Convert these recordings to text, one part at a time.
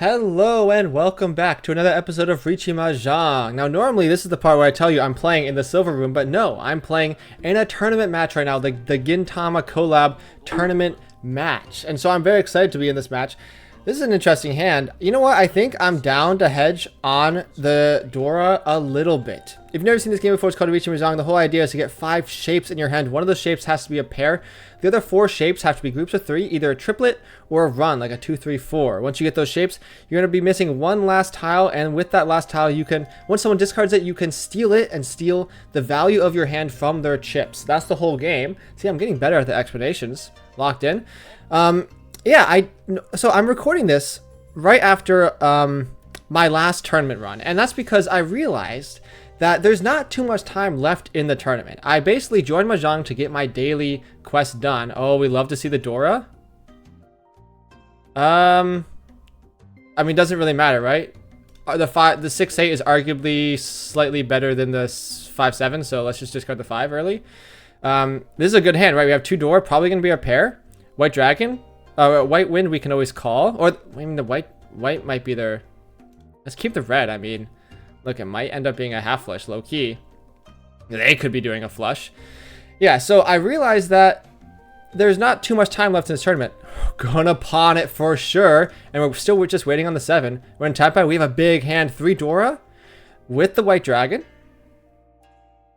Hello and welcome back to another episode of Riichi Mahjong. Now normally this is the part where I tell you I'm playing in the silver room, but no, I'm playing in a tournament match right now, the Gintama Collab tournament match. And so I'm very excited to be in this match. This is an interesting hand. You know what? I think I'm down to hedge on the Dora a little bit. If you've never seen this game before, it's called Riichi Mahjong. The whole idea is to get 5 shapes in your hand. One of those shapes has to be a pair. The other 4 shapes have to be groups of 3, either a triplet or a run, like a 2, 3, 4. Once you get those shapes, you're going to be missing one last tile, and with that last tile, you can, once someone discards it, you can steal it and steal the value of your hand from their chips. That's the whole game. See, I'm getting better at the explanations. Locked in. Yeah, so I'm recording this right after my last tournament run, and that's because I realized that there's not too much time left in the tournament. I basically joined Mahjong to get my daily quest done. Oh, we love to see the Dora. I mean, doesn't really matter, right? The 6-8 is arguably slightly better than the 5-7, so let's just discard the 5 early. This is a good hand, right? We have 2 Dora, probably gonna be our pair. White Dragon. White Wind we can always call, or I mean the white might be their. Let's keep the red. I mean, look, it might end up being a half flush, low key. They could be doing a flush. Yeah, so I realized that there's not too much time left in this tournament. Gonna pawn it for sure, and we're just waiting on the 7. We're in Taipai. We have a big hand, 3 Dora, with the White Dragon.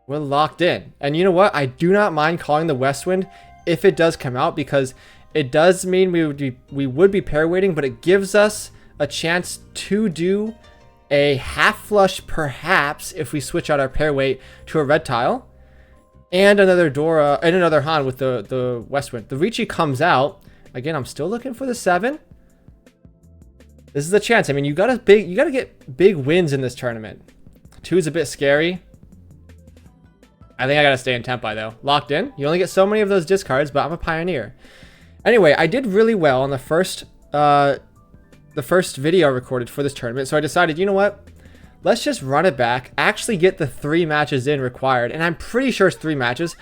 We're locked in, and you know what? I do not mind calling the West Wind if it does come out, because it does mean we would be pair waiting, but it gives us a chance to do a half flush perhaps if we switch out our pair weight to a red tile, and another Dora and another Han with the West Wind. The Riichi comes out again. I'm still looking for the 7. This is a chance. I mean, you gotta get big wins in this tournament. 2 is a bit scary. I think I gotta stay in Tempai though. Locked in. You only get so many of those discards, but I'm a pioneer. Anyway, I did really well on the first video I recorded for this tournament, so I decided, you know what? Let's just run it back, actually get the 3 matches in required, and I'm pretty sure it's 3 matches.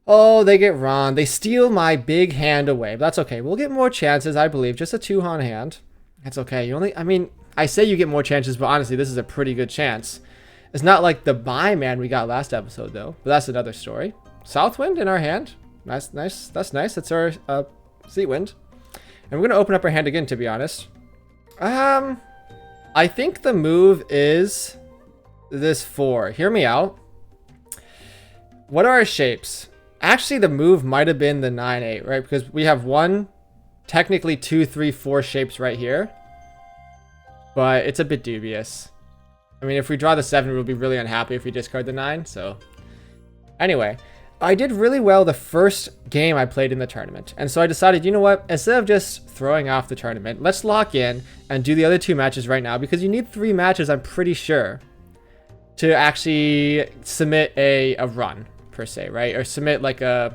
Oh, they get Ron. They steal my big hand away, but that's okay. We'll get more chances, I believe. Just a 2-Han hand. That's okay. I mean, I say you get more chances, but honestly, this is a pretty good chance. It's not like the buy man we got last episode, though, but that's another story. Southwind in our hand. Nice. That's nice. That's our Sea Wind. And we're going to open up our hand again, to be honest. I think the move is this 4. Hear me out. What are our shapes? Actually, the move might have been the 9-8, right? Because we have 1, technically 2, 3, 4 shapes right here. But it's a bit dubious. I mean, if we draw the 7, we'll be really unhappy if we discard the 9. So, anyway. I did really well the first game I played in the tournament. And so I decided, you know what? Instead of just throwing off the tournament, let's lock in and do the other 2 matches right now. Because you need 3 matches, I'm pretty sure, to actually submit a run, per se, right? Or submit like a,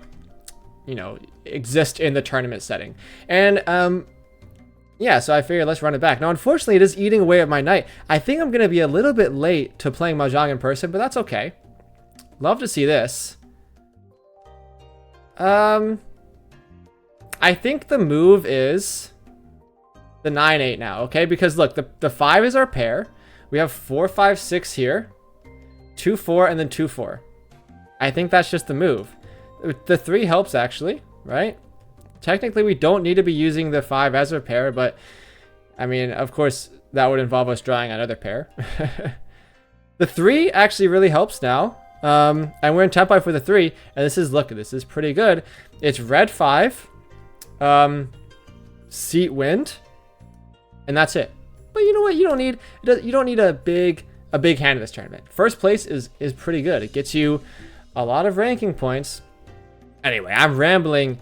you know, exist in the tournament setting. And, yeah, so I figured let's run it back. Now, unfortunately, it is eating away at my night. I think I'm going to be a little bit late to playing Mahjong in person, but that's okay. Love to see this. I think the move is the 9-8 now, okay? Because look, the 5 is our pair. We have 4, 5, 6 here. 2, 4, and then 2, 4. I think that's just the move. The 3 helps, actually, right? Technically, we don't need to be using the 5 as a pair, but, I mean, of course, that would involve us drawing another pair. The 3 actually really helps now. And we're in Tempai for the 3, and this is pretty good. It's red 5, Seat Wind, and that's it. But you know what? You don't need a big hand in this tournament. First place is pretty good. It gets you a lot of ranking points. Anyway, I'm rambling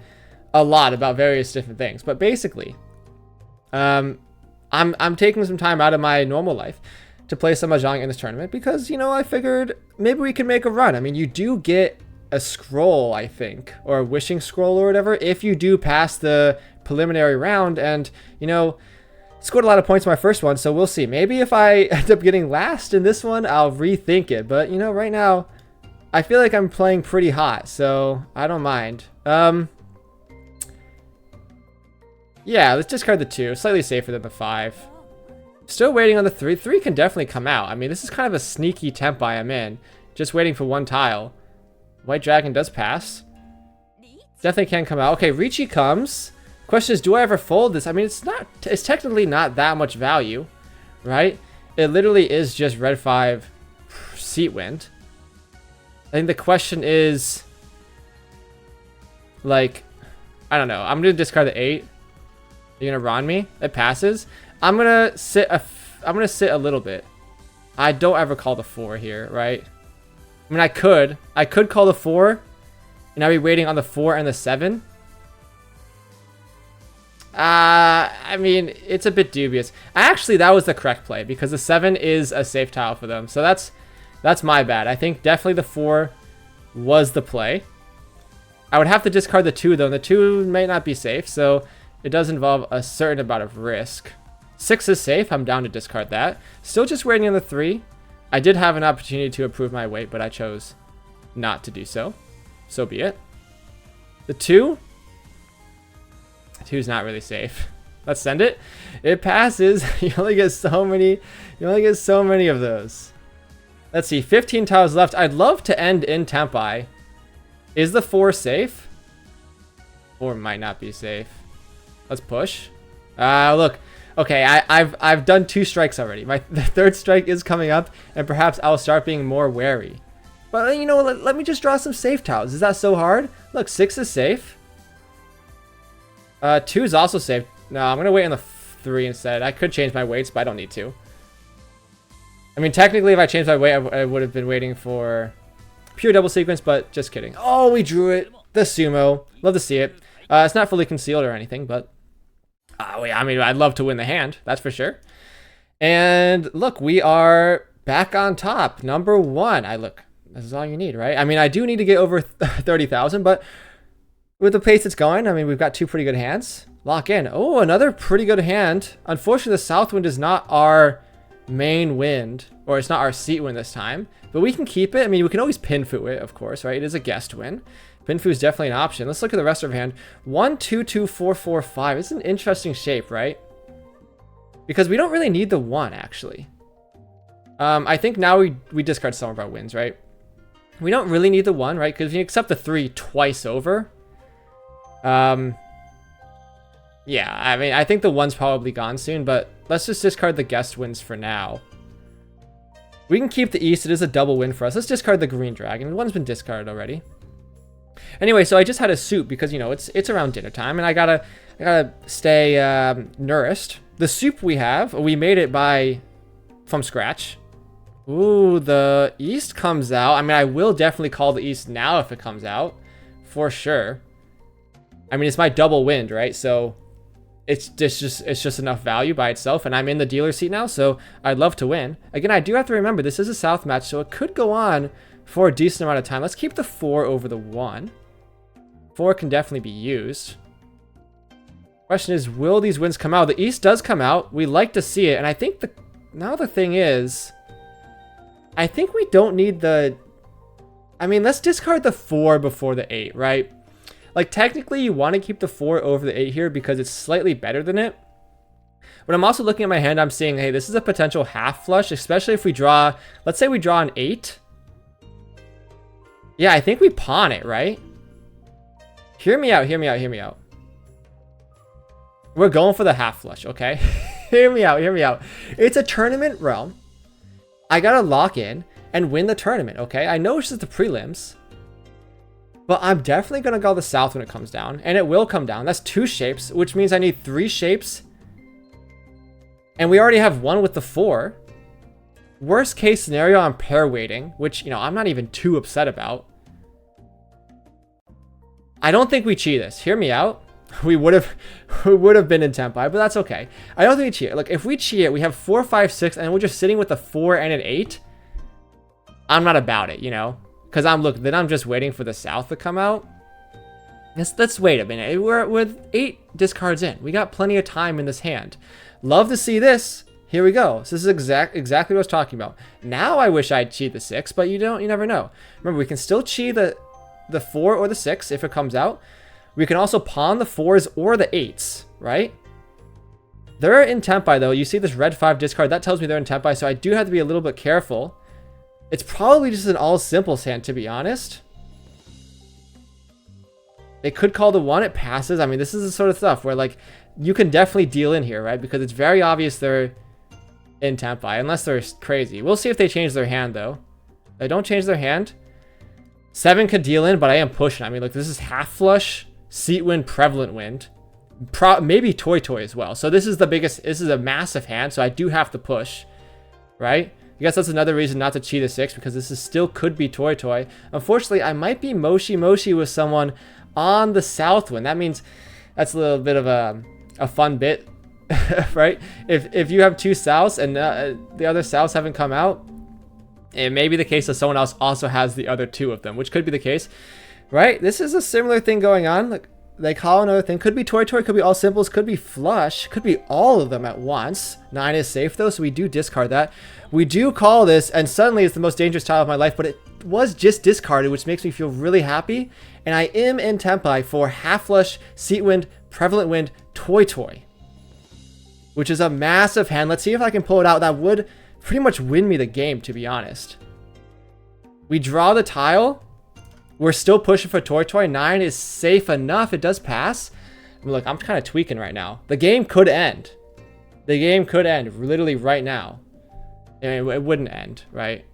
a lot about various different things, but basically, I'm taking some time out of my normal life to play some Mahjong in this tournament because, you know, I figured maybe we can make a run. I mean, you do get a scroll, I think, or a wishing scroll or whatever, if you do pass the preliminary round, and, you know, scored a lot of points in my first one, so we'll see. Maybe if I end up getting last in this one, I'll rethink it, but, you know, right now, I feel like I'm playing pretty hot, so I don't mind. Yeah, let's discard the 2. Slightly safer than the 5. Still waiting on the 3. 3 can definitely come out. I mean, this is kind of a sneaky tempai I'm in. Just waiting for one tile. White dragon does pass. Definitely can come out. Okay, Riichi comes. Question is, do I ever fold this? I mean, it's technically not that much value, right? It literally is just red 5 seat wind. I think the question is, like, I don't know. I'm going to discard the 8. You're going to Ron me? It passes. I'm going to sit a little bit. I don't ever call the 4 here, right? I mean, I could call the 4, and I'd be waiting on the 4 and the 7. I mean, it's a bit dubious. Actually, that was the correct play because the 7 is a safe tile for them. So that's my bad. I think definitely the 4 was the play. I would have to discard the 2 though, and the 2 may not be safe, so it does involve a certain amount of risk. 6 is safe. I'm down to discard that. Still just waiting on the 3. I did have an opportunity to improve my weight, but I chose not to do so. So be it. The 2. 2 is not really safe. Let's send it. It passes. You only get so many. You only get so many of those. Let's see. 15 tiles left. I'd love to end in tempai. Is the 4 safe? 4 might not be safe. Let's push. Look. Okay, I've done 2 strikes already. The 3rd strike is coming up, and perhaps I'll start being more wary. But you know, let me just draw some safe tiles. Is that so hard? Look, 6 is safe. 2 is also safe. No, I'm gonna wait on the 3 instead. I could change my weights, but I don't need to. I mean, technically, if I changed my weight, I would have been waiting for pure double sequence, but just kidding. Oh, we drew it. The Tsumo. Love to see it. It's not fully concealed or anything, but I mean, I'd love to win the hand. That's for sure. And look, we are back on top. Number 1. Look, this is all you need, right? I mean, I do need to get over 30,000, but with the pace it's going, I mean, we've got 2 pretty good hands. Lock in. Oh, another pretty good hand. Unfortunately, the south wind is not our main wind, or it's not our seat wind this time, but we can keep it. I mean, we can always pinfu it, of course, right? It is a guest win. Pinfu is definitely an option. Let's look at the rest of our hand. 1, 2, 2, 4, 4, 5. It's an interesting shape, right? Because we don't really need the 1, actually. I think now we discard some of our wins, right? We don't really need the 1, right? Because if you accept the 3 twice over, yeah, I mean, I think the 1's probably gone soon, but let's just discard the guest wins for now. We can keep the east. It is a double win for us. Let's discard the green dragon. The 1's been discarded already. Anyway, so I just had a soup because, you know, it's around dinner time and I gotta stay nourished. The soup we made it from scratch. Ooh, the east comes out. I mean, I will definitely call the east now if it comes out, for sure. I mean, it's my double wind, right? So it's just enough value by itself, and I'm in the dealer seat now, so I'd love to win. Again, I do have to remember this is a south match, so it could go on for a decent amount of time. Let's keep the 4 over the 1. 4 can definitely be used. Question is, will these wins come out? The east does come out. We like to see it, and I think now the thing is, I think we don't need the... I mean, let's discard the 4 before the 8, right? Like, technically, you want to keep the 4 over the 8 here because it's slightly better than it. But I'm also looking at my hand, I'm seeing, hey, this is a potential half flush, especially if we draw... Let's say we draw an 8. Yeah, I think we pawn it, right? Hear me out, hear me out, hear me out. We're going for the half flush, okay? Hear me out, hear me out. It's a tournament realm. I gotta lock in and win the tournament, okay? I know it's just the prelims, but I'm definitely gonna go the south when it comes down, and it will come down. That's 2 shapes, which means I need 3 shapes, and we already have 1 with the 4. Worst case scenario, I'm pair waiting, which, you know, I'm not even too upset about. I don't think we cheat this. Hear me out. We would have been in tempai, but that's okay. I don't think we cheat it. Look, if we cheat it, we have 4, 5, 6, and we're just sitting with a 4 and an 8. I'm not about it, you know, because then I'm just waiting for the south to come out. Let's wait a minute. We're with 8 discards in. We got plenty of time in this hand. Love to see this. Here we go. So this is exactly what I was talking about. Now I wish I'd cheat the 6, but you never know. Remember, we can still cheat the 4 or the 6 if it comes out. We can also pawn the 4s or the 8s, right? They're in Tempai though. You see this red 5 discard, that tells me they're in Tempai, so I do have to be a little bit careful. It's probably just an all simples hand, to be honest. They could call the 1, it passes. I mean, this is the sort of stuff where like you can definitely deal in here, right? Because it's very obvious they're in Tempai, unless they're crazy. We'll see if they change their hand though. They don't change their hand. 7 could deal in, but I am pushing. I mean, look, this is half flush, seat wind, prevalent wind. Maybe toy as well. So this is the biggest, this is a massive hand, so I do have to push, right? I guess that's another reason not to cheat a 6, because this is still could be toy. Unfortunately, I might be moshi with someone on the south wind. That means that's a little bit of a fun bit, right? If you have 2 souths and the other souths haven't come out, it may be the case that someone else also has the other 2 of them, which could be the case, right? This is a similar thing going on. Like, they call another thing. Could be toy, could be all simples, could be flush, could be all of them at once. 9 is safe though, so we do discard that. We do call this, and suddenly it's the most dangerous tile of my life, but it was just discarded, which makes me feel really happy. And I am in Tempai for half flush, seat wind, prevalent wind, toy, which is a massive hand. Let's see if I can pull it out. That would pretty much win me the game, to be honest. We draw the tile. We're still pushing for toy. 9 is safe enough. It does pass. I mean, look, I'm kind of tweaking right now. The game could end. The game could end literally right now. I mean, it wouldn't end, right?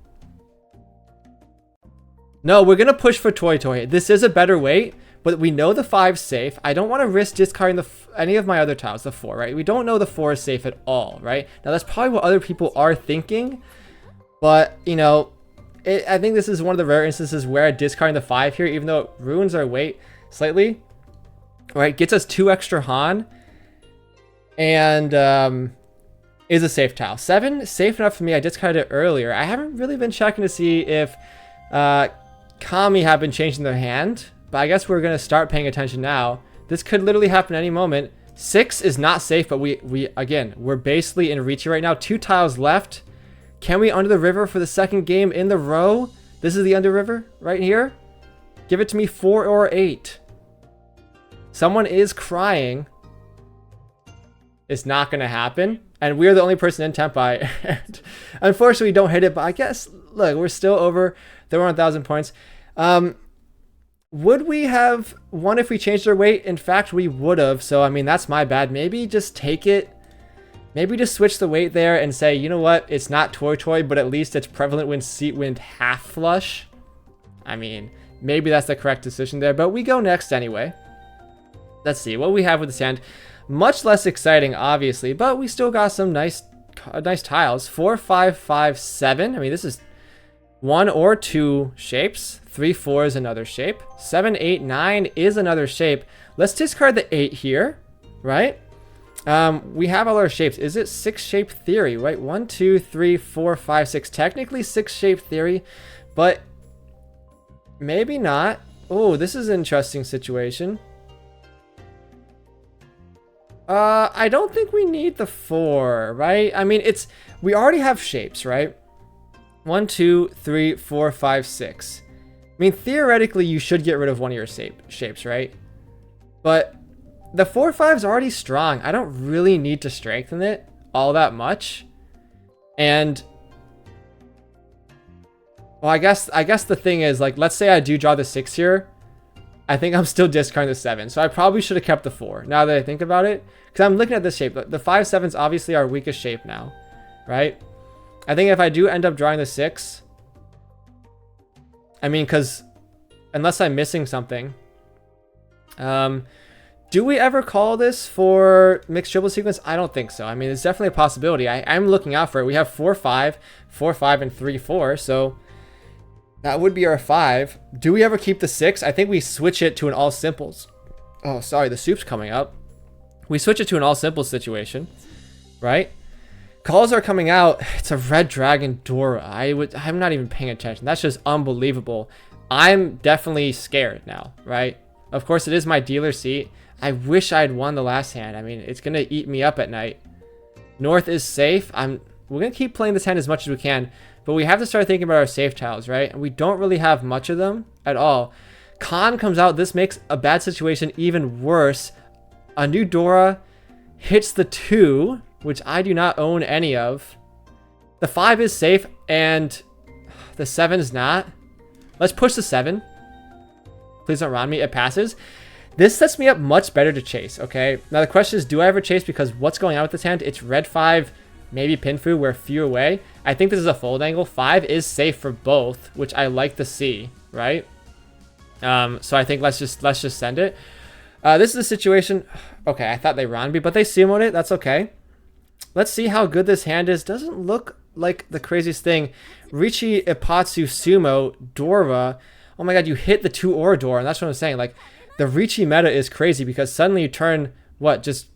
No, we're going to push for toy. This is a better weight, but we know the 5's safe. I don't want to risk discarding any of my other tiles, the 4, right? We don't know the 4 is safe at all, right? Now, that's probably what other people are thinking, but, you know, I think this is one of the rare instances where I discarding the 5 here, even though it ruins our weight slightly, right? Gets us 2 extra Han, and is a safe tile. 7, safe enough for me. I discarded it earlier. I haven't really been checking to see if Kami have been changing their hand, but I guess we're going to start paying attention now. This could literally happen any moment. 6 is not safe, but we're basically in Riichi right now. 2 tiles left. Can we under the river for the second game in the row? This is the under river right here. Give it to me, 4 or 8. Someone is crying. It's not going to happen. And we're the only person in Tempai. Unfortunately, we don't hit it, but I guess, look, we're still over the 1,000 points. Would we have won if we changed our weight? In fact, we would have. So, I mean, that's my bad. Maybe just take it. Maybe just switch the weight there and say, you know what? It's not toy, but at least it's prevalent wind, seat wind, half flush. I mean, maybe that's the correct decision there, but we go next anyway. Let's see what we have with this hand. Much less exciting, obviously, but we still got some nice tiles. 4, 5, 5, 7. I mean, this is 1 or 2 shapes. 3, 4 is another shape. 7, 8, 9 is another shape. Let's discard the 8 here, right? We have all our shapes. Is it 6 shape theory, right? 1, 2, 3, 4, 5, 6. Technically 6 shape theory, but maybe not. Oh, this is an interesting situation. I don't think we need the 4, right? I mean, we already have shapes, right? 1, 2, 3, 4, 5, 6. I mean, theoretically, you should get rid of one of your shapes, right? But the 4, 5 is already strong. I don't really need to strengthen it all that much. And well, I guess the thing is, like, let's say I do draw the 6 here. I think I'm still discarding the 7. So I probably should have kept the 4 now that I think about it. Because I'm looking at this shape. The 5, 7 is obviously our weakest shape now, right? I think if I do end up drawing the 6, I mean, because unless I'm missing something, do we ever call this for mixed triple sequence? I don't think so. I mean, it's definitely a possibility. I'm looking out for it. We have 4, 5, 4, 5, and 3, 4. So that would be our 5. Do we ever keep the 6? I think we switch it to an all simples. Oh, sorry, the soup's coming up. We switch it to an all simples situation, right? Calls are coming out. It's a red dragon Dora. I'm not even paying attention. That's just unbelievable. I'm definitely scared now, right? Of course, it is my dealer seat. I wish I had won the last hand. I mean, it's gonna eat me up at night. North is safe. We're gonna keep playing this hand as much as we can, but we have to start thinking about our safe tiles, right? And we don't really have much of them at all. Khan comes out. This makes a bad situation even worse. A new Dora hits the 2, which I do not own any of. The 5 is safe, and the 7 is not. Let's push the 7. Please don't round me. It passes. This sets me up much better to chase, okay? Now the question is, do I ever chase? Because what's going on with this hand? It's red 5, maybe Pinfu, we're few away. I think this is a fold angle. 5 is safe for both, which I like to see, right? So I think let's just send it. This is a situation. Okay, I thought they round me, but they Tsumo'd it. That's okay. Let's see how good this hand is. Doesn't look like the craziest thing. Riichi, Ippatsu, Tsumo, Dora. Oh my god, you hit the 2 or Dora, and that's what I'm saying. Like, the Riichi meta is crazy because suddenly you turn, what, just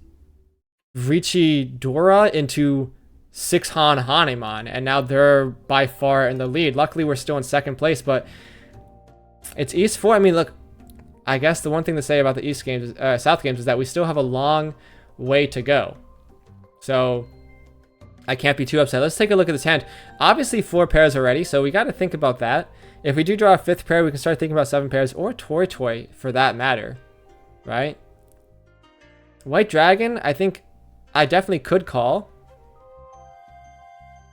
Riichi Dora into 6 Haneman, and now they're by far in the lead. Luckily, we're still in second place, but it's East 4. I mean, look, I guess the one thing to say about the East games, South games, is that we still have a long way to go. So I can't be too upset. Let's take a look at this hand. Obviously, 4 pairs already, so we got to think about that. If we do draw a 5th pair, we can start thinking about 7 pairs, or Toy for that matter, right? White Dragon, I think I definitely could call.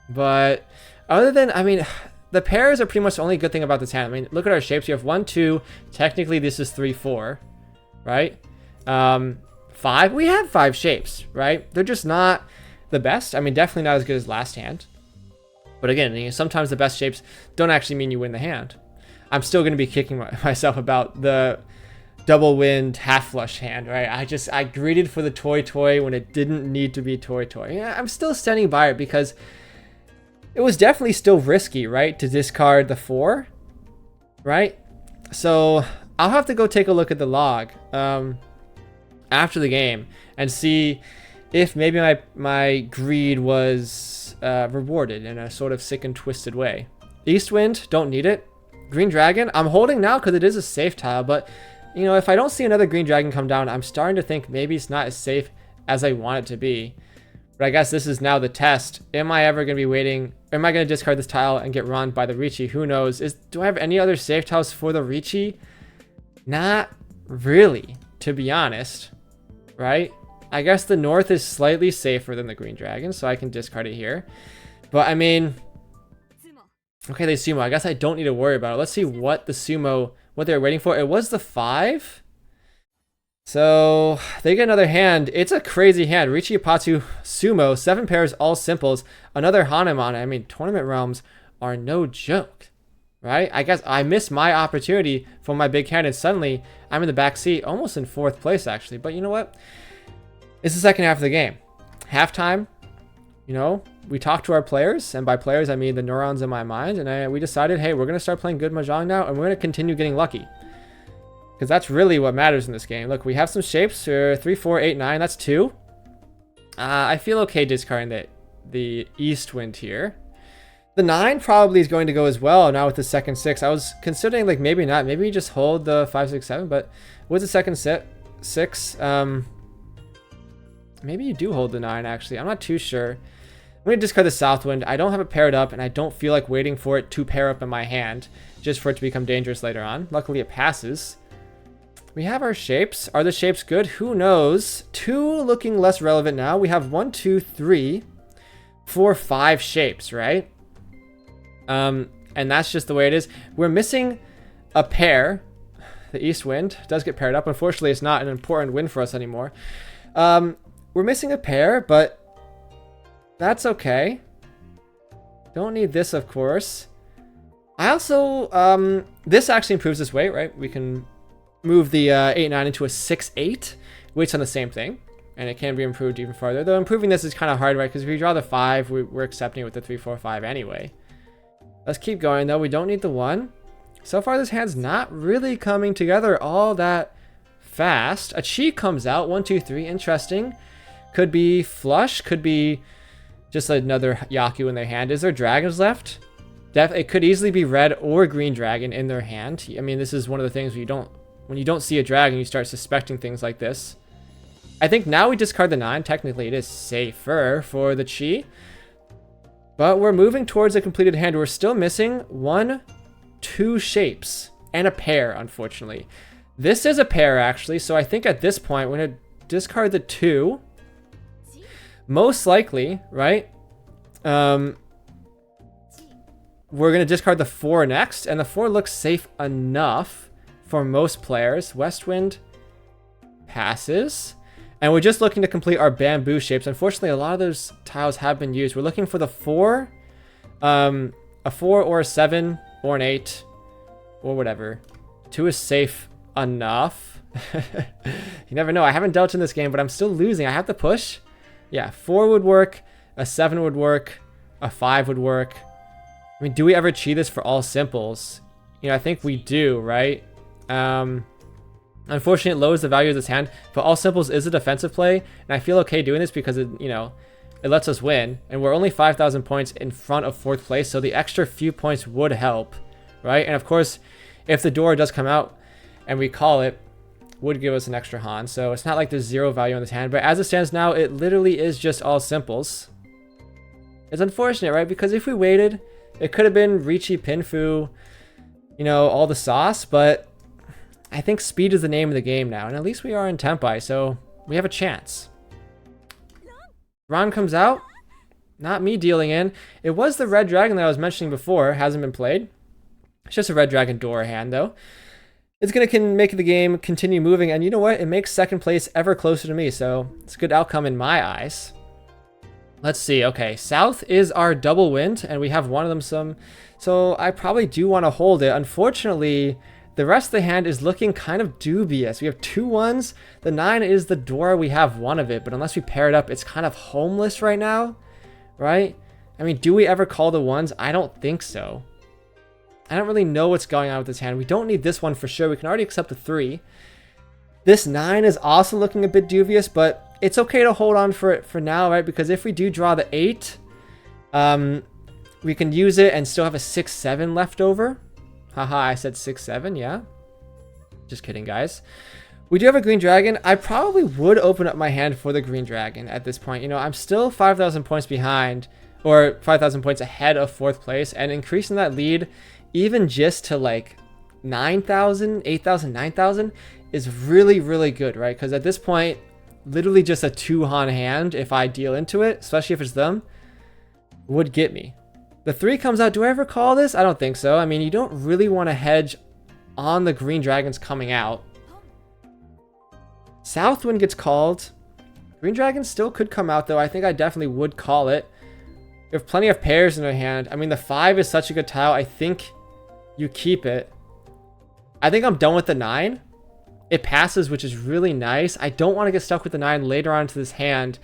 But other than, I mean, the pairs are pretty much the only good thing about this hand. I mean, look at our shapes. You have 1, 2. Technically, this is 3, 4, right? 5. We have 5 shapes, right? They're just not the best. I mean, definitely not as good as last hand. But again, you know, sometimes the best shapes don't actually mean you win the hand. I'm still going to be kicking myself about the double wind half flush hand, right? I greeted for the toy when it didn't need to be toy. Yeah, I'm still standing by it because it was definitely still risky, right? To discard the 4, right? So I'll have to go take a look at the log after the game and see if maybe my greed was rewarded in a sort of sick and twisted way. East Wind, don't need it. Green Dragon, I'm holding now because it is a safe tile, but you know, if I don't see another Green Dragon come down, I'm starting to think maybe it's not as safe as I want it to be. But I guess this is now the test. Am I ever going to be waiting? Am I going to discard this tile and get run by the Riichi? Who knows? Do I have any other safe tiles for the Riichi? Not really, to be honest, right? I guess the North is slightly safer than the Green Dragon, so I can discard it here. But I mean, okay, they Tsumo. I guess I don't need to worry about it. Let's see what the Tsumo, what they're waiting for. It was the 5. So they get another hand. It's a crazy hand. Riichi, Ippatsu, Tsumo, 7 pairs, all simples. Another Haneman. I mean, tournament realms are no joke, right? I guess I missed my opportunity for my big hand, and suddenly I'm in the back seat, almost in 4th place, actually. But you know what? It's the second half of the game. Halftime, you know, we talked to our players, and by players, I mean the neurons in my mind, and we decided, hey, we're going to start playing good Mahjong now, and we're going to continue getting lucky. Because that's really what matters in this game. Look, we have some shapes, 3, 4, 8, 9, that's 2. I feel okay discarding the East Wind here. The 9 probably is going to go as well now with the second 6. I was considering, like, maybe not. Maybe you just hold the 5, 6, 7, but with the second 6, maybe you do hold the 9, actually. I'm not too sure. I'm going to discard the South Wind. I don't have it paired up, and I don't feel like waiting for it to pair up in my hand, just for it to become dangerous later on. Luckily, it passes. We have our shapes. Are the shapes good? Who knows? 2 looking less relevant now. We have 1, 2, 3, 4, 5 shapes, right? And that's just the way it is. We're missing a pair. The East Wind does get paired up. Unfortunately, it's not an important win for us anymore. We're missing a pair, but that's okay. Don't need this, of course. I also, this actually improves this weight, right? We can move the 8-9 into a 6-8. Weight's on the same thing, and it can be improved even farther. Though improving this is kind of hard, right? Because if we draw the 5, we're accepting it with the 3, 4, 5 anyway. Let's keep going, though. We don't need the 1. So far, this hand's not really coming together all that fast. A Chi comes out. 1, 2, 3. Interesting. Could be flush. Could be just another Yaku in their hand. Is there dragons left? It could easily be red or green dragon in their hand. I mean, this is one of the things when you don't see a dragon, you start suspecting things like this. I think now we discard the 9. Technically, it is safer for the Chi. But we're moving towards a completed hand. We're still missing 1, 2 shapes and a pair, unfortunately. This is a pair, actually. So I think at this point, we're going to discard the 2. most likely, right? We're going to discard the 4 next, and the 4 looks safe enough for most players. West Wind passes. And we're just looking to complete our bamboo shapes. Unfortunately, a lot of those tiles have been used. We're looking for the 4, a 4 or a 7 or an 8 or whatever. 2 is safe enough. You never know. I haven't dealt in this game, but I'm still losing. I have to push. Yeah, 4 would work. A 7 would work. A 5 would work. I mean, do we ever cheat this for all simples? You know, I think we do, right? Unfortunately, it lowers the value of this hand, but all simples is a defensive play, and I feel okay doing this because it, you know, it lets us win, and we're only 5,000 points in front of 4th place, so the extra few points would help, right? And of course, if the Dora does come out and we call it, would give us an extra Han, so it's not like there's 0 value on this hand, but as it stands now, it literally is just all simples. It's unfortunate, right? Because if we waited, it could have been Riichi Pinfu, you know, all the sauce, but I think speed is the name of the game now, and at least we are in Tempai, so we have a chance. Ron comes out. Not me dealing in. It was the red dragon that I was mentioning before. Hasn't been played. It's just a red dragon Dora hand, though. It's going to make the game continue moving, and you know what? It makes second place ever closer to me, so it's a good outcome in my eyes. Let's see. Okay, south is our double wind, and we have one of them so I probably do want to hold it. Unfortunately, the rest of the hand is looking kind of dubious. We have 2 1s. The 9 is the Dora. We have one of it, but unless we pair it up, it's kind of homeless right now, right? I mean, do we ever call the 1s? I don't think so. I don't really know what's going on with this hand. We don't need this one for sure. We can already accept the 3. This 9 is also looking a bit dubious, but it's okay to hold on for it for now, right? Because if we do draw the 8, we can use it and still have a 6-7 left over. Haha, I said 6-7, yeah. Just kidding, guys. We do have a green dragon. I probably would open up my hand for the green dragon at this point. You know, I'm still 5,000 points behind, or 5,000 points ahead of 4th place, and increasing that lead even just to like 9,000, 8,000, 9,000 is really, really good, right? Because at this point, literally just a 2 Han hand, if I deal into it, especially if it's them, would get me. The 3 comes out. Do I ever call this? I don't think so. I mean, you don't really want to hedge on the green dragons coming out. Southwind gets called. Green dragon still could come out, though. I think I definitely would call it. We have plenty of pairs in our hand. I mean, the 5 is such a good tile. I think you keep it. I think I'm done with the 9. It passes, which is really nice. I don't want to get stuck with the 9 later on into this hand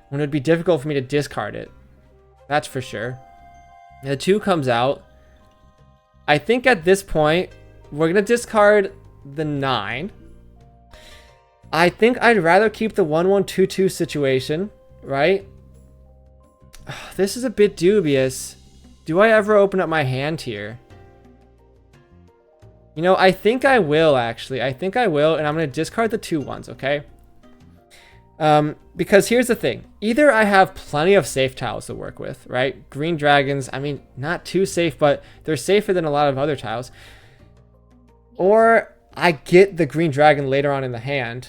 when it would be difficult for me to discard it. That's for sure. And the 2 comes out. I think at this point, we're going to discard the 9. I think I'd rather keep the 1-1-2-2 situation, right? This is a bit dubious. Do I ever open up my hand here? You know, I think I will, actually. I think I will, and I'm going to discard the 2 1s, okay? Because here's the thing. Either I have plenty of safe tiles to work with, right? Green dragons, I mean, not too safe, but they're safer than a lot of other tiles. Or I get the green dragon later on in the hand.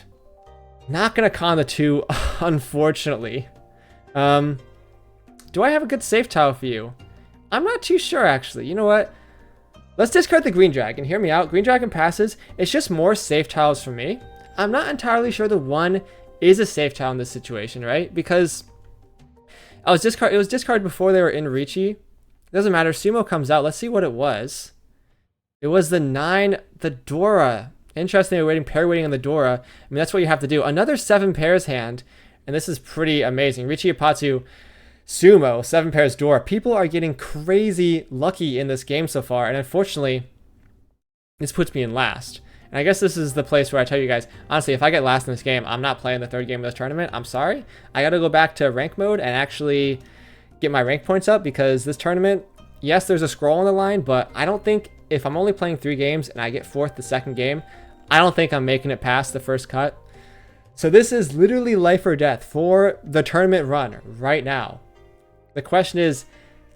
Not going to con the 2, unfortunately. Do I have a good safe tile for you? I'm not too sure, actually. You know what? Let's discard the green dragon. Hear me out. Green dragon passes. It's just more safe tiles for me. I'm not entirely sure the 1 is a safe tile in this situation, right? Because it was discarded before they were in Riichi. It doesn't matter. Tsumo comes out. Let's see what it was. It was the 9, the Dora. Interesting, pair waiting on the Dora. I mean, that's what you have to do. Another 7 pairs hand, and this is pretty amazing. Riichi, Ippatsu, Tsumo, 7 pairs Dora. People are getting crazy lucky in this game so far, and unfortunately, this puts me in last. And I guess this is the place where I tell you guys, honestly, if I get last in this game, I'm not playing the 3rd game of this tournament. I'm sorry. I got to go back to rank mode and actually get my rank points up, because this tournament, yes, there's a scroll on the line, but I don't think if I'm only playing 3 games and I get 4th the 2nd game, I don't think I'm making it past the first cut. So this is literally life or death for the tournament run right now. The question is,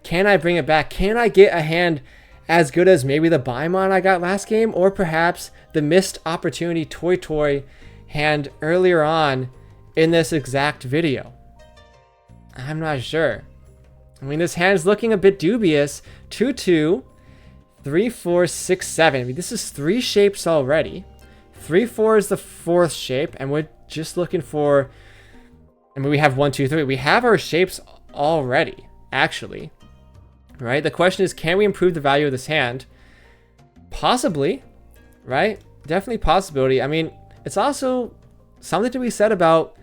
can I bring it back? Can I get a hand as good as maybe the Baimon I got last game, or perhaps the missed opportunity Toy hand earlier on in this exact video? I'm not sure. I mean, this hand's looking a bit dubious. 2, 2, 3, 4, 6, 7. I mean, this is 3 shapes already. 3, 4 is the 4th shape, and we're just looking for... I mean, we have 1, 2, 3. We have our shapes already, actually. Right? The question is, can we improve the value of this hand? Possibly, right? Definitely possibility. I mean, it's also something to be said about,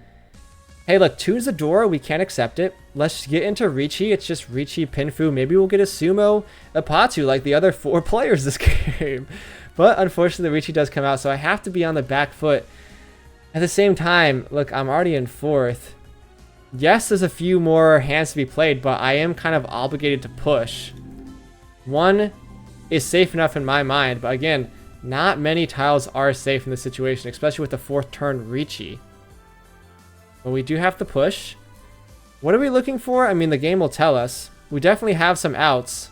hey, look, 2 is a Dora. We can't accept it. Let's get into Riichi. It's just Riichi, Pinfu. Maybe we'll get a Tsumo, Ippatsu like the other 4 players this game. But unfortunately, the Riichi does come out, so I have to be on the back foot. At the same time, look, I'm already in 4th. Yes, there's a few more hands to be played, but I am kind of obligated to push. 1 is safe enough in my mind, but again, not many tiles are safe in this situation, especially with the 4th turn Riichi. But we do have to push. What are we looking for? I mean, the game will tell us. We definitely have some outs.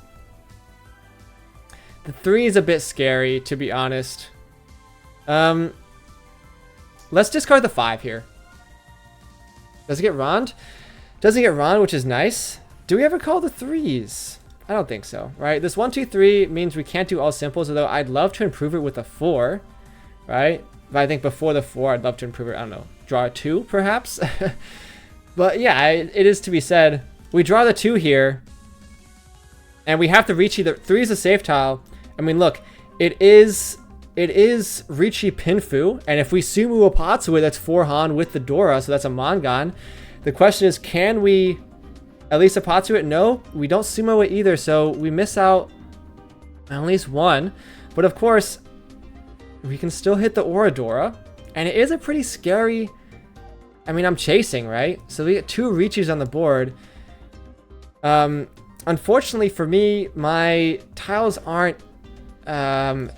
The 3 is a bit scary, to be honest. Let's discard the 5 here. Does it get Rond? Doesn't get Rond, which is nice. Do we ever call the 3s? I don't think so, right? This 1, 2, 3 means we can't do all simples, although I'd love to improve it with a 4, right? But I think before the 4, I'd love to improve it, I don't know, draw a 2, perhaps? But yeah, it is to be said. We draw the 2 here, and we have to Riichi. The 3 is a safe tile. I mean, look, it is Riichi Pinfu, and if we Tsumo Ippatsu it, that's 4 Han with the Dora, so that's a Mangan. The question is, can we at least Ippatsu it? No, we don't Tsumo it either, so we miss out on at least 1. But of course, we can still hit the Aura Dora, and it is a pretty scary... I mean, I'm chasing, right? So we get 2 Riichis on the board. Unfortunately for me, my tiles aren't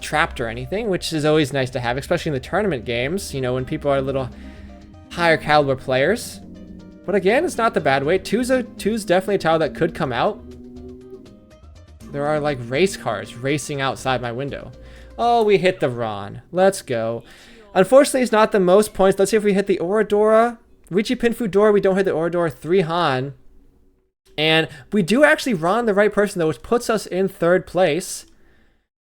trapped or anything, which is always nice to have, especially in the tournament games, you know, when people are a little higher caliber players. But again, it's not the bad way. 2's definitely a tile that could come out. There are like race cars racing outside my window. Oh, we hit the Ron. Let's go. Unfortunately, it's not the most points. Let's see if we hit the Aura Dora. Riichi Pinfu Dora, we don't hit the Aura Dora. 3 Han. And we do actually Ron the right person, though, which puts us in 3rd place,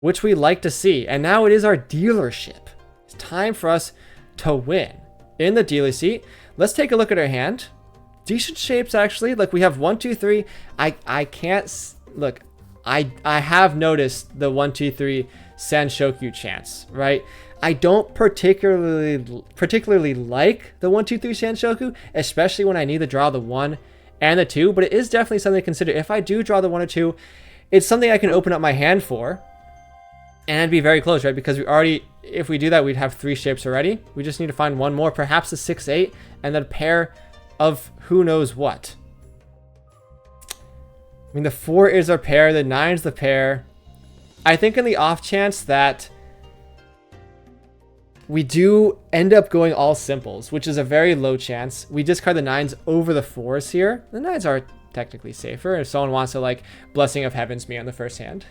which we like to see. And now it is our dealership. It's time for us to win. In the dealer seat, let's take a look at our hand. Decent shapes, actually. Like, we have 1, 2, 3. I can't... Look, I have noticed the 1, 2, 3 Sanshoku chance, right? I don't particularly like the 1, 2, 3 Sanshoku, especially when I need to draw the 1 and the 2, but it is definitely something to consider. If I do draw the 1 or 2, it's something I can open up my hand for, and I'd be very close, right? Because we already, if we do that, we'd have 3 shapes already. We just need to find 1 more, perhaps a 6, 8, and then a pair of who knows what. I mean, the 4 is our pair, the 9 is the pair. I think in the off chance that we do end up going all simples, which is a very low chance, we discard the 9s over the 4s here. The 9s are technically safer if someone wants to, like, Blessing of Heavens me on the first hand.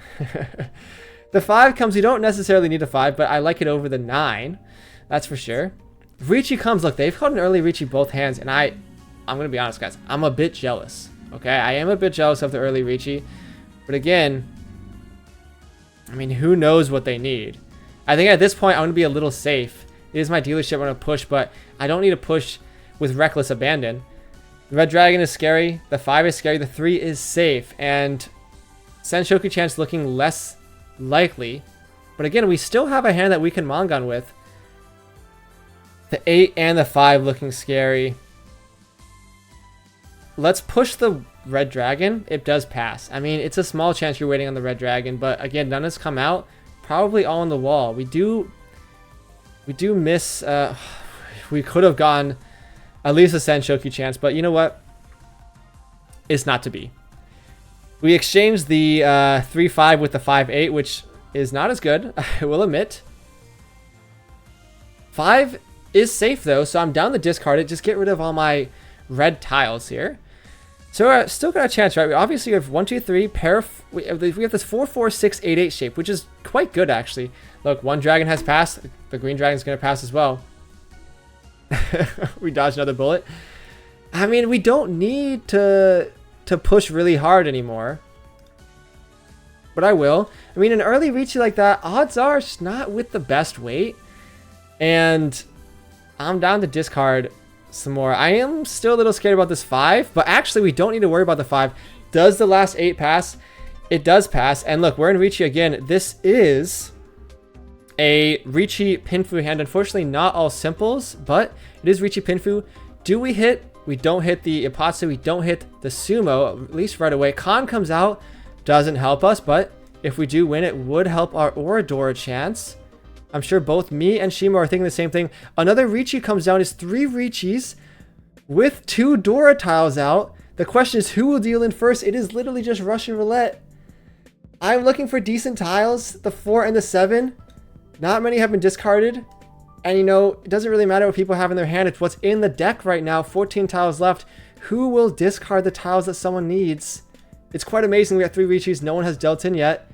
The 5 comes, you don't necessarily need a 5, but I like it over the 9. That's for sure. Riichi comes, look, they've caught an early Riichi both hands, and I'm going to be honest, guys, I'm a bit jealous. Okay, I am a bit jealous of the early Riichi, but again, I mean, who knows what they need. I think at this point, I'm going to be a little safe. It is my dealership, I'm going to push, but I don't need to push with reckless abandon. The Red Dragon is scary, the 5 is scary, the 3 is safe, and Sanshoku chance looking less likely. But again, we still have a hand that we can Mangan with. The 8 and the 5 looking scary. Let's push the Red Dragon. It does pass. I mean, it's a small chance you're waiting on the Red Dragon, but again, none has come out. Probably all on the wall. We do miss... we could have gone at least a Sanshoku chance, but you know what? It's not to be. We exchanged the 3-5 with the 5-8, which is not as good, I will admit. 5 is safe, though, so I'm down to discard it. Just get rid of all my red tiles here. So we're still got a chance, right? We obviously have 1, 2, 3 pair of, we have this 4, 4, 6, 8, 8 shape, which is quite good, actually. Look, 1 dragon has passed. The green dragon's going to pass as well. We dodged another bullet. I mean, we don't need to push really hard anymore. But I will. I mean, an early Riichi like that, odds are it's not with the best weight. And I'm down to discard some more. I am still a little scared about this 5, but actually we don't need to worry about the 5. Does the last 8 pass? It does pass. And look, we're in Riichi again. This is a Riichi Pinfu hand. Unfortunately, not all simples, but it is Riichi Pinfu. Do we hit? We don't hit the Ippatsu. We don't hit the Tsumo, at least right away. Cant comes out. Doesn't help us, but if we do win, it would help our Dora chance. I'm sure both me and Shima are thinking the same thing. Another Riichi comes down. Is 3 Riichis with 2 Dora tiles out. The question is who will deal in first. It is literally just Russian roulette. I'm looking for decent tiles. The 4 and the 7. Not many have been discarded. And you know, it doesn't really matter what people have in their hand. It's what's in the deck right now. 14 tiles left. Who will discard the tiles that someone needs? It's quite amazing. We got 3 Riichis. No one has dealt in yet.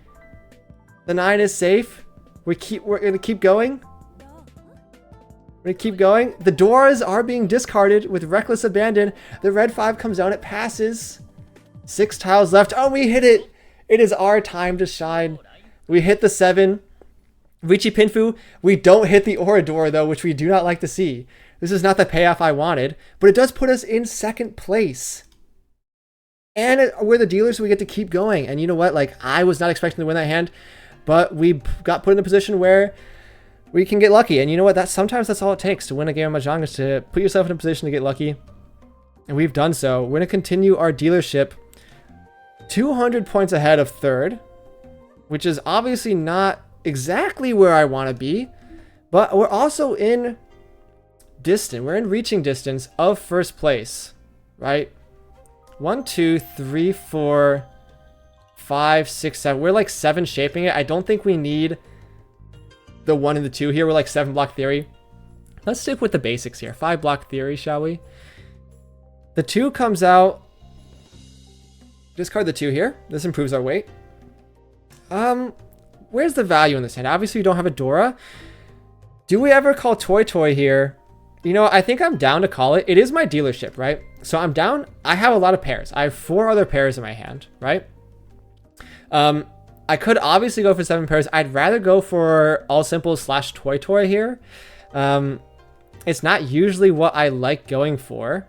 The 9 is safe. We're gonna keep going. We're gonna keep going. The Doras are being discarded with reckless abandon. The red 5 comes down. It passes. 6 tiles left. Oh, we hit it. It is our time to shine. We hit the 7. Riichi Pinfu. We don't hit the Dora though, which we do not like to see. This is not the payoff I wanted, but it does put us in 2nd place. And we're the dealers, so we get to keep going. And you know what? Like, I was not expecting to win that hand, but we got put in a position where we can get lucky. And you know what? Sometimes that's all it takes to win a game of Mahjong, is to put yourself in a position to get lucky. And we've done so. We're going to continue our dealership 200 points ahead of 3rd, which is obviously not exactly where I want to be, but we're also in distance. We're in reaching distance of 1st place, right? 1, 2, 3, 4, 5, 6, 7. We're like 7 shaping it. I don't think we need the 1 and the 2 here. We're like 7 block theory. Let's stick with the basics here. 5 block theory, shall we? The 2 comes out. Discard the 2 here. This improves our weight. Where's the value in this hand? Obviously, we don't have a Dora. Do we ever call Toy here? You know, I think I'm down to call it. It is my dealership, right? So I'm down. I have a lot of pairs. I have 4 other pairs in my hand, right? I could obviously go for 7 pairs. I'd rather go for all simples / Toy here. It's not usually what I like going for.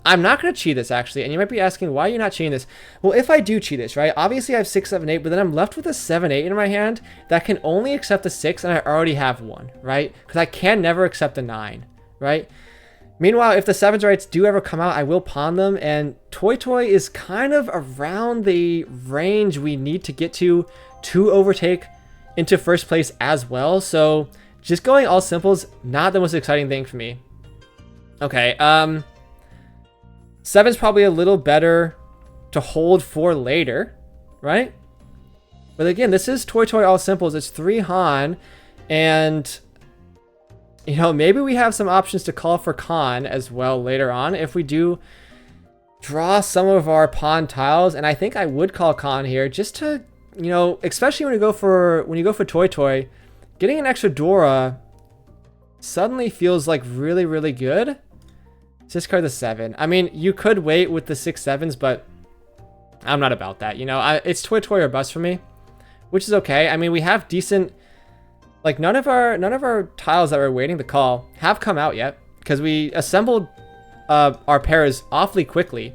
I'm not going to cheat this, actually. And you might be asking, why are you not cheating this? Well, if I do cheat this, right? Obviously, I have 6, 7, 8, but then I'm left with a 7, 8 in my hand that can only accept a 6, and I already have 1, right? Because I can never accept a 9, right? Meanwhile, if the 7s or 8s do ever come out, I will pawn them, and Toy is kind of around the range we need to get to overtake into 1st place as well. So just going all simples, not the most exciting thing for me. Okay, 7's probably a little better to hold for later, right? But again, this is Toy all simples. It's 3 Han, and you know, maybe we have some options to call for Khan as well later on if we do draw some of our pawn tiles. And I think I would call Khan here just to, you know, especially when you go for Toy, getting an extra Dora suddenly feels like really, really good. Discard the 7. I mean, you could wait with the 6 7s, but I'm not about that. You know, it's Toy or bust for me, which is okay. I mean, we have decent, like none of our tiles that we're waiting to call have come out yet because we assembled our pairs awfully quickly,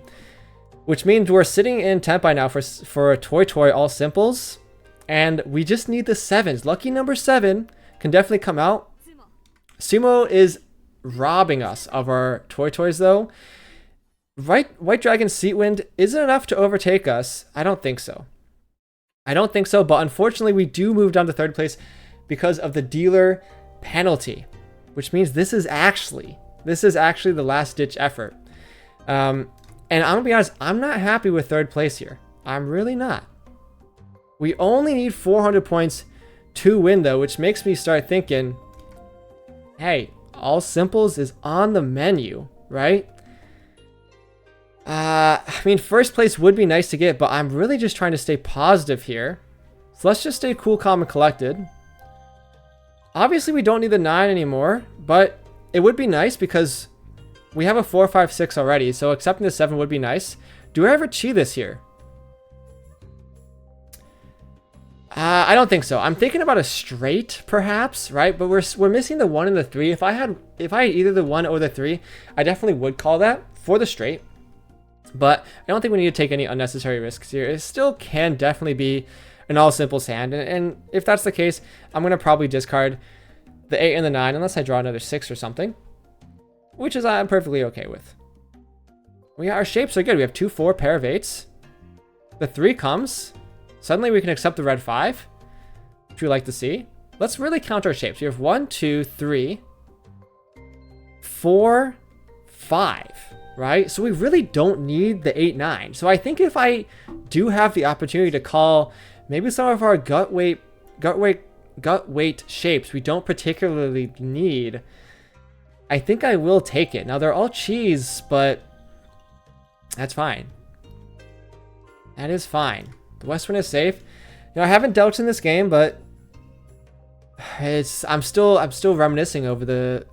which means we're sitting in 10th by now for a Toy all simples, and we just need the 7s. Lucky number 7 can definitely come out. Tsumo is robbing us of our Toys though. White Dragon Seatwind isn't enough to overtake us. I don't think so, but unfortunately we do move down to 3rd place because of the dealer penalty, which means this is actually the last ditch effort. And I'm gonna be honest, I'm not happy with 3rd place here. I'm really not. We only need 400 points to win though, which makes me start thinking, hey, all simples is on the menu, right? I mean, 1st place would be nice to get, but I'm really just trying to stay positive here. So let's just stay cool, calm, and collected. Obviously, we don't need the 9 anymore, but it would be nice because We have a 4, 5, 6 already, so accepting the 7 would be nice. Do I ever chi this here? I don't think so. I'm thinking about a straight, perhaps, right? But we're missing the 1 and the 3. If I had either the 1 or the 3, I definitely would call that for the straight. But I don't think we need to take any unnecessary risks here. It still can definitely be an all simples hand, and if that's the case, I'm gonna probably discard the 8 and the 9 unless I draw another 6 or something, which is I'm perfectly okay with. Our shapes are good. We have 2, 4 pair of 8s. The 3 comes. Suddenly we can accept the red 5, which we like to see. Let's really count our shapes. We have 1, 2, 3, 4, 5, right? So we really don't need the 8, 9. So I think if I do have the opportunity to call maybe some of our gut weight shapes we don't particularly need, I think I will take it. Now they're all cheese, but that's fine. That is fine. The West Wind is safe. You know, I haven't dealt in this game, but I'm still reminiscing over the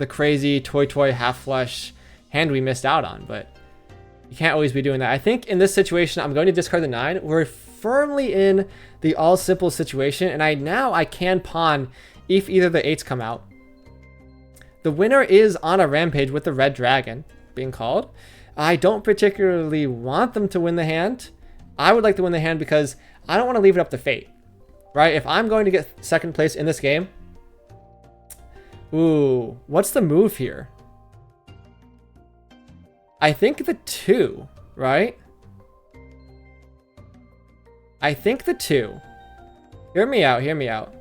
crazy toy half flush hand we missed out on, but you can't always be doing that. I think in this situation, I'm going to discard the 9. We're firmly in the all simple situation, and I can pawn if either the 8s come out. The winner is on a rampage with the red dragon being called. I don't particularly want them to win the hand. I would like to win the hand because I don't want to leave it up to fate, right? If I'm going to get second place in this game, ooh, what's the move here? I think the 2, right? I think the 2. Hear me out, hear me out.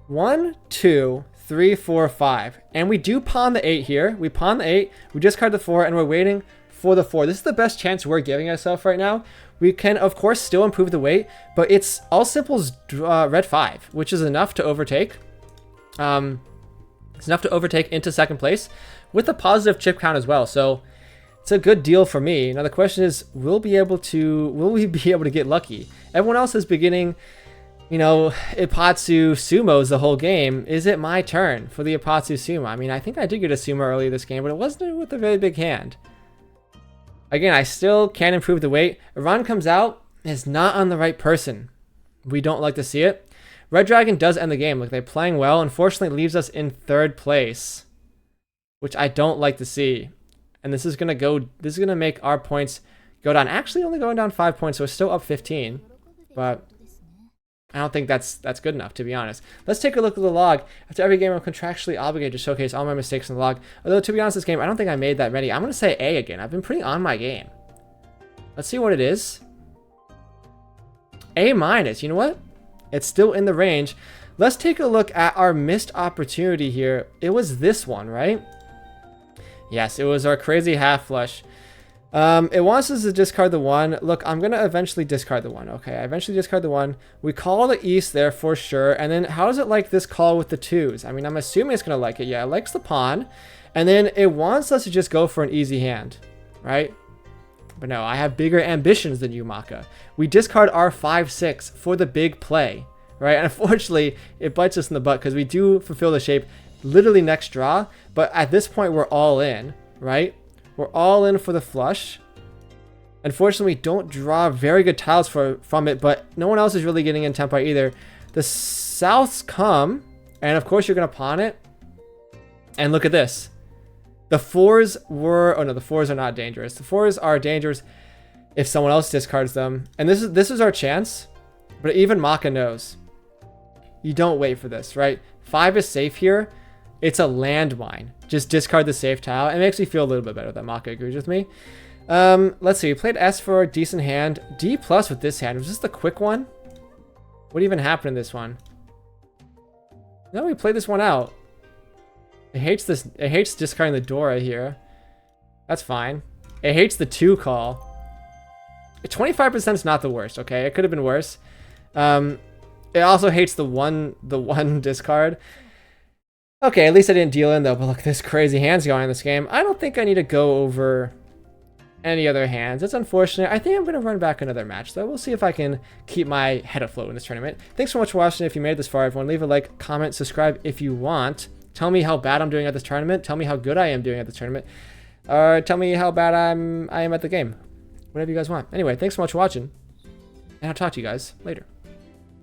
1, 2, 3, 4, 5. And we do pawn the 8 here. We pawn the 8, we discard the 4, and we're waiting for the 4. This is the best chance we're giving ourselves right now. We can, of course, still improve the weight, but it's all simples red 5, which is enough to overtake. It's enough to overtake into second place with a positive chip count as well. So it's a good deal for me. Now the question is, will we be able to get lucky? Everyone else is beginning, you know, Ippatsu Sumos the whole game. Is it my turn for the Ippatsu Sumo? I mean, I think I did get a Sumo earlier this game, but it wasn't with a very big hand. Again, I still can improve the weight. Iran comes out, is not on the right person. We don't like to see it. Red Dragon does end the game. Like, they're playing well. Unfortunately, leaves us in third place, which I don't like to see. And this is gonna make our points go down. Actually, only going down 5 points, so we're still up 15. But I don't think that's good enough, to be honest. Let's take a look at the log. After every game, I'm contractually obligated to showcase all my mistakes in the log. Although, to be honest, this game, I don't think I made that many. I'm going to say A again. I've been pretty on my game. Let's see what it is. A minus. You know what? It's still in the range. Let's take a look at our missed opportunity here. It was this one, right? Yes, it was our crazy half flush. It wants us to discard the 1. Look, I'm going to eventually discard the 1. Okay, I eventually discard the 1. We call the East there for sure. And then how does it like this call with the 2s? I mean, I'm assuming it's going to like it. Yeah, it likes the pawn. And then it wants us to just go for an easy hand, right? But no, I have bigger ambitions than you, Maka. We discard our 5-6 for the big play, right? And unfortunately, it bites us in the butt because we do fulfill the shape literally next draw. But at this point, we're all in, right? We're all in for the flush. Unfortunately, we don't draw very good tiles from it, but no one else is really getting in tempo either. The Souths come, and of course you're going to pawn it. And look at this. The 4s were... Oh no, the 4s are not dangerous. The 4s are dangerous if someone else discards them. And this is our chance, but even Maka knows. You don't wait for this, right? 5 is safe here. It's a landmine. Just discard the safe tile. It makes me feel a little bit better that Maka agrees with me. Let's see. We played S for a decent hand. D plus with this hand. Was this the quick one? What even happened in this one? No, we played this one out. It hates this. It hates discarding the Dora here. That's fine. It hates the 2 call. 25% is not the worst, okay? It could have been worse. It also hates the one discard. Okay, at least I didn't deal in though, but look, this crazy hand's going in this game. I don't think I need to go over any other hands. It's unfortunate. I think I'm going to run back another match though. We'll see if I can keep my head afloat in this tournament. Thanks so much for watching. If you made it this far, everyone, leave a like, comment, subscribe if you want. Tell me how bad I'm doing at this tournament. Tell me how good I am doing at this tournament. or tell me how bad I am at the game. Whatever you guys want. Anyway, thanks so much for watching, and I'll talk to you guys later.